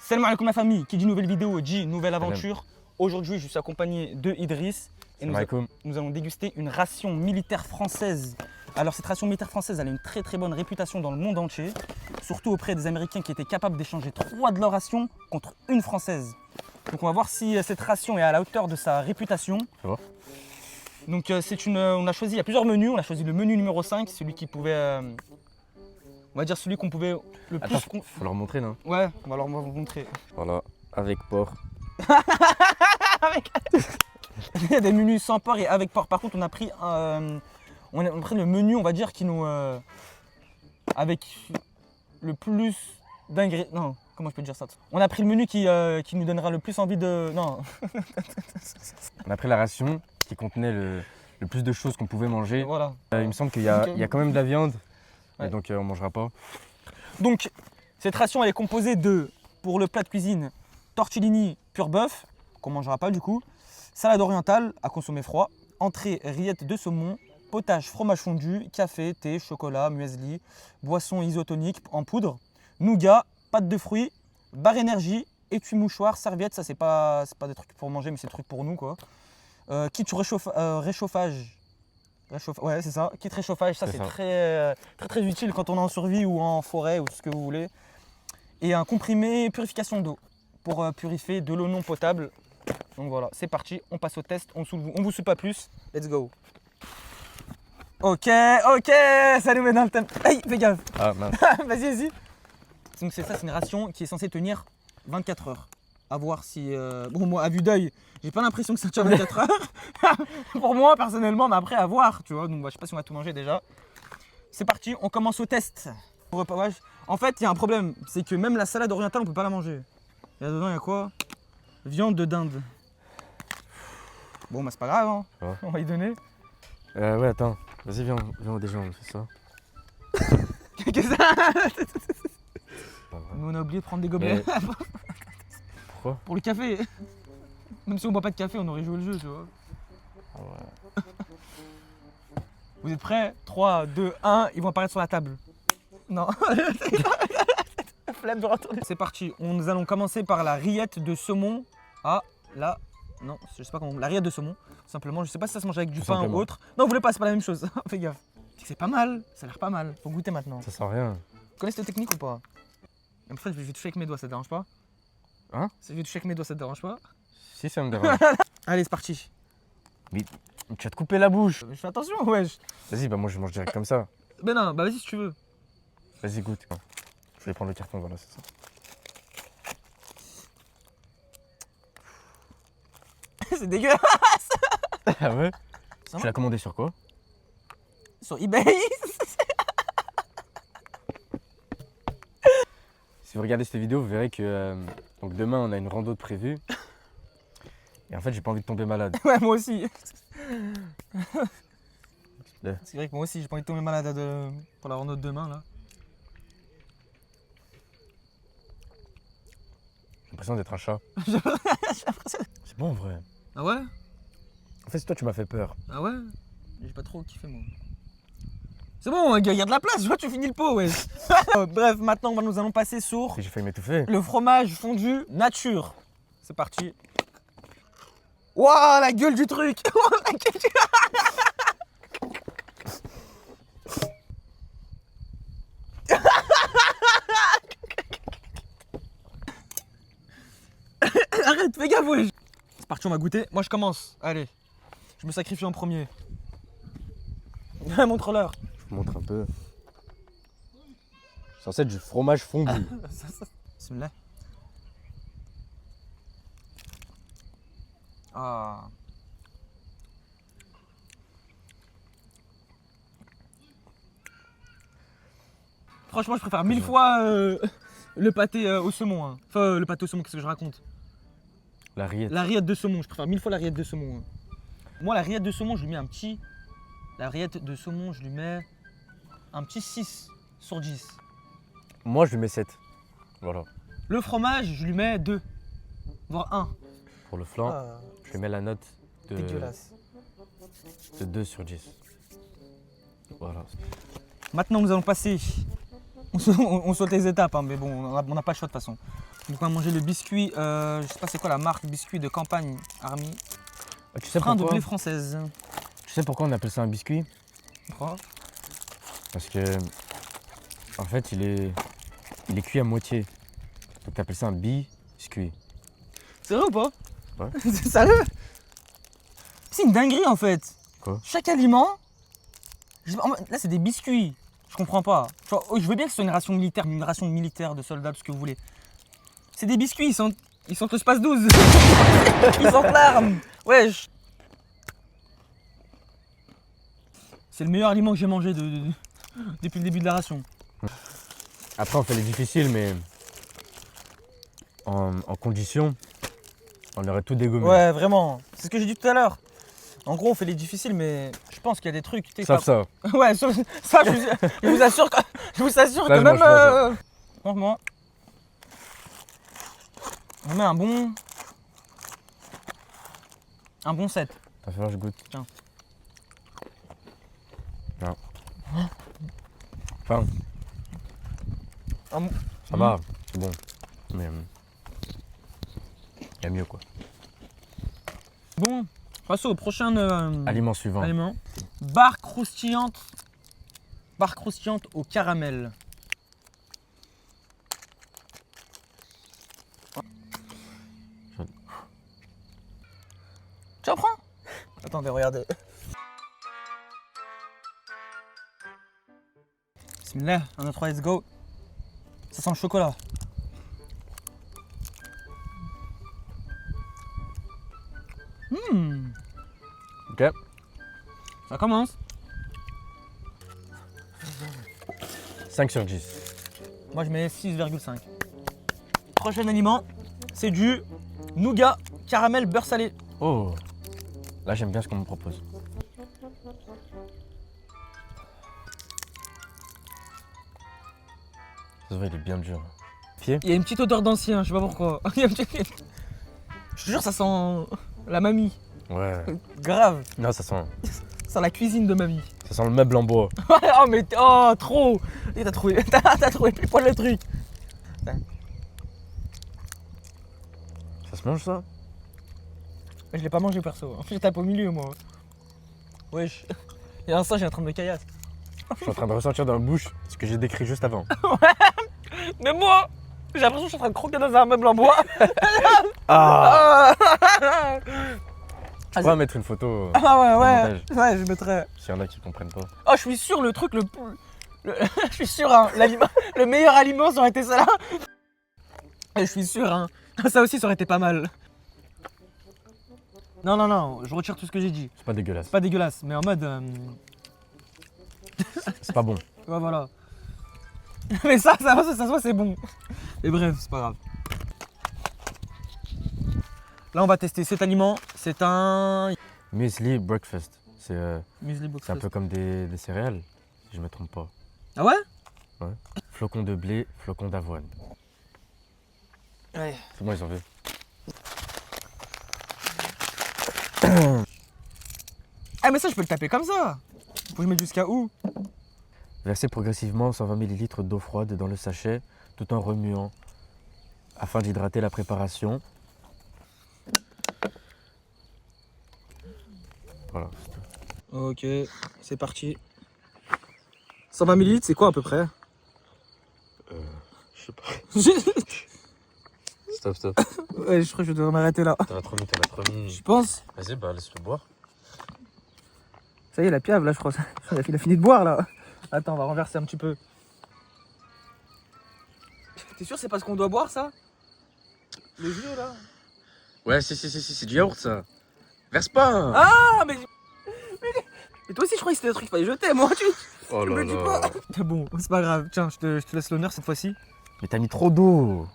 Salam alaikum la famille, qui dit nouvelle vidéo dit nouvelle aventure. Aujourd'hui, je suis accompagné de Idriss et nous allons déguster une ration militaire française. Alors cette ration militaire française, elle a une très bonne réputation dans le monde entier, surtout auprès des Américains qui étaient capables d'échanger 3 de leurs rations contre une française. Donc on va voir si cette ration est à la hauteur de sa réputation. Ça va. Donc on a choisi, il y a plusieurs menus, on a choisi le menu numéro 5, celui qui pouvait, on va dire celui qu'on pouvait le plus... Faut leur montrer, non? Ouais, on va vous montrer. Voilà, avec porc. Il y a des menus sans porc et avec porc. Par contre, on a pris le menu, on va dire, qui nous... avec le plus d'ingrédients... Non, comment je peux dire ça? On a pris le menu qui nous donnera le plus envie de... Non. On a pris la ration qui contenait le plus de choses qu'on pouvait manger. Voilà. Il me semble qu'il y a quand même de la viande, ouais. Et donc on mangera pas. Donc, cette ration, elle est composée de, pour le plat de cuisine, tortellini pur bœuf, qu'on mangera pas du coup, salade orientale à consommer froid, entrée rillettes de saumon, potage fromage fondu, café, thé, chocolat, muesli, boisson isotonique en poudre, nougat, pâte de fruits, barre énergie, étui mouchoir, serviette, ça c'est pas des trucs pour manger mais c'est des trucs pour nous quoi. Kit réchauffage. Ouais c'est ça, kit réchauffage, ça c'est très utile quand on est en survie ou en forêt ou ce que vous voulez. Et un comprimé purification d'eau pour purifier de l'eau non potable. Donc voilà, c'est parti, on passe au test, on vous saoule pas plus, let's go. Ok, ça nous met dans le thème. Hey, fais gaffe. Ah mince. Vas-y. Donc c'est ça, c'est une ration qui est censée tenir 24 heures. À voir si... Bon moi, à vue d'œil, j'ai pas l'impression que ça tient 24 heures. Pour moi, personnellement, mais après à voir, tu vois. Donc je sais pas si on va tout manger déjà. C'est parti, on commence au test. En fait, il y a un problème, c'est que même la salade orientale, on peut pas la manger. Et là-dedans, il y a quoi? Viande de dinde. Bon, bah c'est pas grave, hein. Ouais. On va y donner. Ouais, attends. Vas-y, viens déjà, on fait ça. Qu'est-ce que ça? Nous, on a oublié de prendre des gobelets. Mais... Pourquoi? Pour le café. Même si on boit pas de café, on aurait joué le jeu, tu vois. Ah ouais. Vous êtes prêts? 3, 2, 1, ils vont apparaître sur la table. Non. Flemme de retourner. C'est parti, nous allons commencer par la rillette de saumon. Non, je sais pas comment. La rillette de saumon, simplement. Je sais pas si ça se mange avec du pain ou autre. Non, vous voulez pas, c'est pas la même chose. Fais gaffe. C'est pas mal, ça a l'air pas mal. Faut goûter maintenant. Ça sent rien. Tu connais cette technique ou pas? En fait, je vais toucher avec mes doigts, ça te dérange pas? Hein? Si je vais toucher avec mes doigts, ça te dérange pas? Si, ça me dérange. Allez, c'est parti. Mais tu vas te couper la bouche. Je fais attention, wesh. Vas-y, bah moi je mange direct comme ça. Ben non, bah vas-y si tu veux. Vas-y, goûte. Je vais prendre le carton, voilà, c'est ça. C'est dégueulasse. Ah ouais? Ça Tu l'as commandé sur quoi? Sur eBay. Si vous regardez cette vidéo, vous verrez que donc demain on a une rando de prévue. Et en fait, j'ai pas envie de tomber malade. Ouais, moi aussi. C'est vrai que moi aussi, j'ai pas envie de tomber malade pour la rando de demain là. J'ai l'impression d'être un chat. C'est bon en vrai. Ah ouais? En fait, c'est toi, tu m'as fait peur. Ah ouais? J'ai pas trop kiffé moi. C'est bon, il y a de la place, je vois, tu finis le pot, ouais. Bref, maintenant nous allons passer sur J'ai failli m'étouffer. le fromage fondu nature. C'est parti. Waouh, la gueule du truc. La gueule du... Arrête, fais gaffe, ouais. C'est parti, on va goûter. Moi, je commence. Allez, je me sacrifie en premier. Montre-leur. Je vous montre un peu. C'est censé être du fromage fondu. Bismillah. Ah. Franchement, je préfère 1000 fois le pâté au saumon. Hein. Enfin, le pâté au saumon, qu'est-ce que je raconte? La rillette. La rillette de saumon, je préfère 1000 fois la rillette de saumon. Hein. Moi, la rillette de saumon, je lui mets un petit... La rillette de saumon, je lui mets un petit 6 sur 10. Moi, je lui mets 7. Voilà. Le fromage, je lui mets 2, voire 1. Pour le flan, je lui mets la note de Dégueulasse. 2 sur 10. Voilà. Maintenant, nous allons passer on saute les étapes, hein, mais bon, on n'a pas le choix de toute façon. Donc on va manger le biscuit, je sais pas c'est quoi la marque, biscuit de campagne Army. Tu sais Train de pourquoi blé française. Tu sais pourquoi on appelle ça un biscuit? Pourquoi? Parce que, en fait, il est cuit à moitié. Donc t'appelles ça un biscuit. C'est vrai ou pas? Ouais. C'est sérieux? C'est une dinguerie en fait. Quoi? Chaque aliment, là c'est des biscuits. Je comprends pas. Genre, je veux bien que ce soit une ration militaire de soldats, tout ce que vous voulez. C'est des biscuits, ils sont au space 12. Ils sont l'arme. Wesh. C'est le meilleur aliment que j'ai mangé depuis le début de la ration. Après, on fait les difficiles, mais en condition, on aurait tout dégommé. Ouais, vraiment. C'est ce que j'ai dit tout à l'heure. En gros, on fait les difficiles, mais je pense qu'il y a des trucs. Sauf ça. Ouais, ça, je vous assure que, Ça, que je même. mange pas ça. Franchement, on met un bon 7. Va falloir que je goûte. Tiens. Non. Enfin, Un- ça va, c'est bon. Mais il y a mieux quoi. Bon, passons au prochain Aliment suivant. aliment. Barre croustillante au caramel. Tu en prends? Attendez, regardez. Bismillah, 1, 2, 3, let's go. Ça sent le chocolat. Ok. Ça commence. 5 sur 10. Moi je mets 6,5. Prochain aliment, c'est du nougat caramel beurre salé. Oh. Là, j'aime bien ce qu'on me propose. Ça se voit, il est bien dur. Pied. Il y a une petite odeur d'ancien, je sais pas pourquoi. Je te jure, ça sent la mamie. Ouais. Grave. Non, ça sent Ça sent la cuisine de mamie. le meuble en bois. Oh mais trop. Et t'as trouvé, t'as trouvé pile poil le truc. Ça se mange ça? Je l'ai pas mangé perso. Je tape au milieu moi. Wesh. Il y a un instant, j'ai en train de me caillasse. Je suis en train de ressortir dans la bouche ce que j'ai décrit juste avant. Mais moi, j'ai l'impression que je suis en train de croquer dans un meuble en bois. Ah. Ah, Tu pourras mettre une photo ouais, ouais. montage. Ouais, je mettrais. s'il y en a qui comprennent pas. Oh, je suis sûr, le truc je suis sûr, hein, le meilleur aliment, ça aurait été ça là. Et je suis sûr, hein, ça aussi, ça aurait été pas mal. Non, non, non, je retire tout ce que j'ai dit. C'est pas dégueulasse. C'est pas dégueulasse, mais en mode. C'est pas bon. Ouais, voilà. Mais ça se voit, c'est bon. Et bref, c'est pas grave. Là, on va tester cet aliment. C'est un Muesli breakfast. C'est muesli un breakfast. peu comme des céréales, si je me trompe pas. Ah ouais? Ouais. Flocons de blé, flocons d'avoine. Ouais. C'est bon, ils ont vu. Ah, mais ça, je peux le taper comme ça. Faut que je mette jusqu'à où? Versez progressivement 120 ml d'eau froide dans le sachet tout en remuant afin d'hydrater la préparation. Voilà, c'est tout. Ok, c'est parti. 120 ml, c'est quoi à peu près? Je sais pas. Stop. Ouais, je crois que je devrais m'arrêter là. T'en as trop mis. Je pense. Vas-y, bah laisse-le boire. Ça y est, la piave là, je crois. Il a fini de boire là. Attends, on va renverser un petit peu. T'es sûr c'est parce qu'on doit boire ça? Le vieux là? Ouais, si, c'est du yaourt ça. Verse pas. Ah mais toi aussi je croyais que c'était un truc qu'il fallait jeter, moi tu Oh me là le dis là. pas. Bon, c'est pas grave, tiens, je te laisse l'honneur cette fois-ci. Mais t'as mis trop d'eau.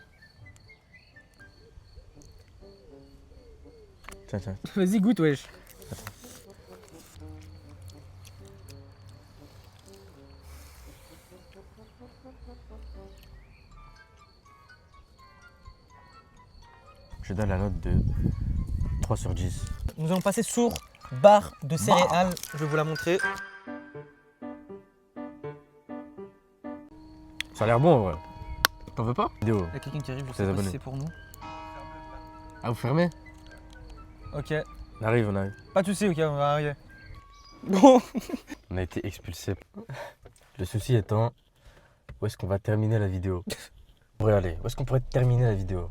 Tiens. Vas-y, goûte, wesh. Je donne la note de 3 sur 10. Nous allons passer sur barre de céréales. Je vais vous la montrer. Ça a l'air bon en vrai. T'en veux pas? Vidéo. Il y a quelqu'un qui arrive, je Tes sais pas abonnés. si c'est pour nous. Ah, vous fermez? Ok. On arrive, on arrive. Pas de soucis, ok, on va arriver. Bon. On a été expulsés. Le souci étant, où est-ce qu'on va terminer la vidéo? On pourrait aller. Où est-ce qu'on pourrait terminer la vidéo?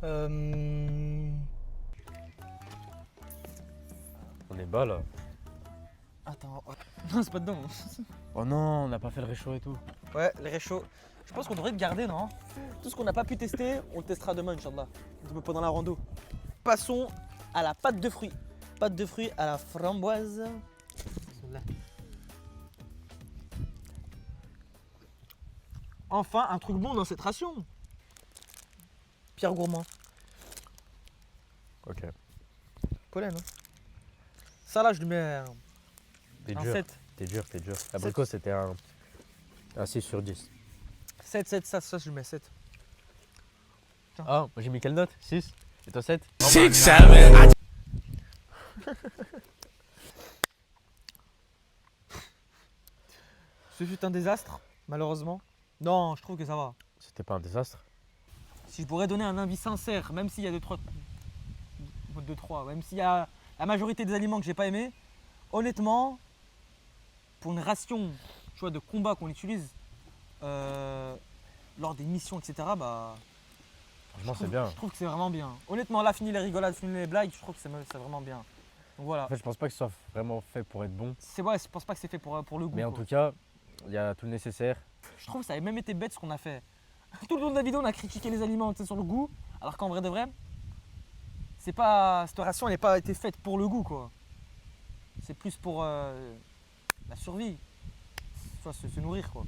On est bas là. Attends. Non, c'est pas dedans. Oh non, on n'a pas fait le réchaud et tout. Ouais, les réchauds. Je pense qu'on devrait le garder, non? Tout ce qu'on n'a pas pu tester, on le testera demain, Inch'Allah. Pendant la rando. Passons à la pâte de fruits. Pâte de fruits à la framboise. Celle-là. Enfin, un truc bon dans cette ration. Pierre Gourmand. Ok. Pollen, hein. Ça là, je lui mets T'es un dur. 7. T'es dur, t'es dur. L'abricot c'était un 6 sur 10. 7, ça, je lui mets 7. Ah, moi j'ai mis quelle note? 6? Et toi 7? Ce fut un désastre, malheureusement. Non, je trouve que ça va. C'était pas un désastre? Si je pourrais donner un avis sincère, même s'il y a 2-3, même s'il y a la majorité des aliments que j'ai pas aimé, honnêtement, pour une ration, tu vois, de combat qu'on utilise lors des missions, etc., bah, Franchement c'est bien. je trouve que c'est vraiment bien. Honnêtement, là, fini les rigolades, fini les blagues, je trouve que c'est vraiment bien. Donc voilà. En fait je pense pas que ce soit vraiment fait pour être bon. C'est vrai, je pense pas que c'est fait pour le goût. Mais en quoi. tout cas, il y a tout le nécessaire. Je trouve que ça avait même été bête ce qu'on a fait. Tout le long de la vidéo, on a critiqué les aliments, tu sais, sur le goût, alors qu'en vrai de vrai, c'est pas, cette ration elle n'a pas été faite pour le goût, quoi. C'est plus pour la survie, soit se nourrir, quoi.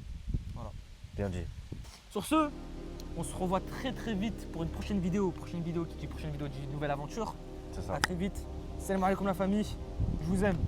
Voilà. Bien dit. Sur ce, on se revoit très très vite pour une prochaine vidéo. Prochaine vidéo qui dit prochaine vidéo dit nouvelle aventure. C'est ça. À très vite. Salam alaikum la famille. Je vous aime.